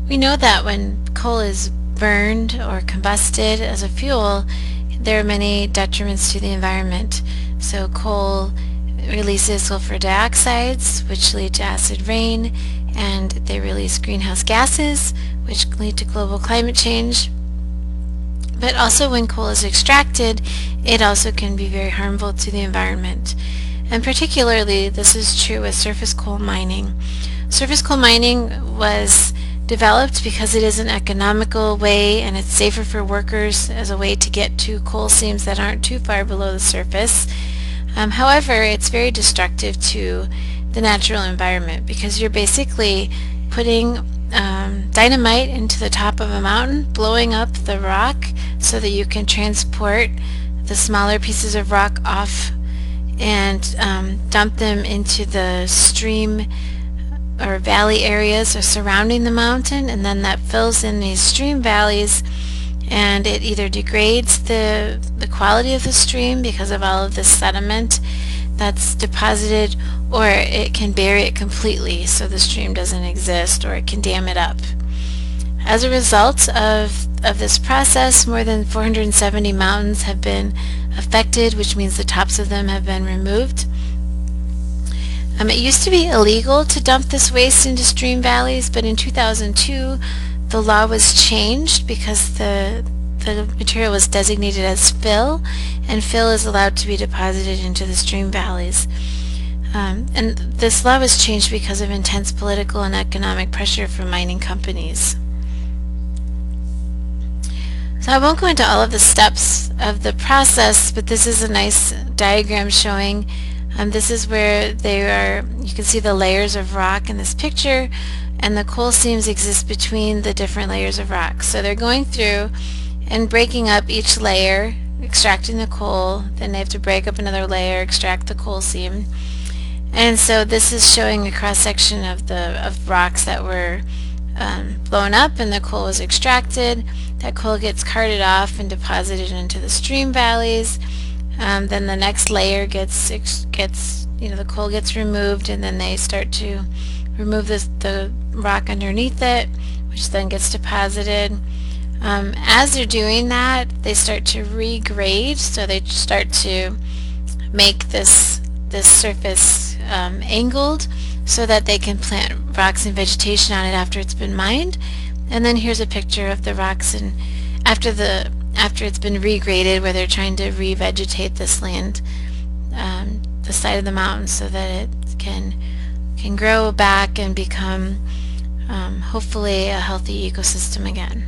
We know that when coal is burned or combusted as a fuel, there are many detriments to the environment. So coal releases sulfur dioxides, which lead to acid rain, and they release greenhouse gases, which lead to global climate change. But also when coal is extracted, it also can be very harmful to the environment. And particularly, this is true with surface coal mining. Surface coal mining was developed because it is an economical way and it's safer for workers as a way to get to coal seams that aren't too far below the surface. However, it's very destructive to the natural environment because you're basically putting dynamite into the top of a mountain, blowing up the rock so that you can transport the smaller pieces of rock off and dump them into the stream or valley areas surrounding the mountain, and then that fills in these stream valleys, and it either degrades the quality of the stream because of all of this sediment that's deposited, or it can bury it completely so the stream doesn't exist, or it can dam it up. As a result of this process, more than 470 mountains have been affected, which means the tops of them have been removed. It used to be illegal to dump this waste into stream valleys, but in 2002 the law was changed because the material was designated as fill, and fill is allowed to be deposited into the stream valleys. And this law was changed because of intense political and economic pressure from mining companies. So I won't go into all of the steps of the process, but this is a nice diagram showing this is where you can see the layers of rock in this picture, and the coal seams exist between the different layers of rock. So they're going through and breaking up each layer, extracting the coal, then they have to break up another layer, extract the coal seam. And so this is showing a cross-section of rocks that were blown up and the coal was extracted. That coal gets carted off and deposited into the stream valleys. Then the next layer the coal gets removed, and then they start to remove the rock underneath it, which then gets deposited. As they're doing that, they start to regrade, so they start to make this surface angled so that they can plant rocks and vegetation on it after it's been mined. And then here's a picture of the rocks and after it's been regraded, where they're trying to revegetate this land, the side of the mountain, so that it can grow back and become hopefully a healthy ecosystem again.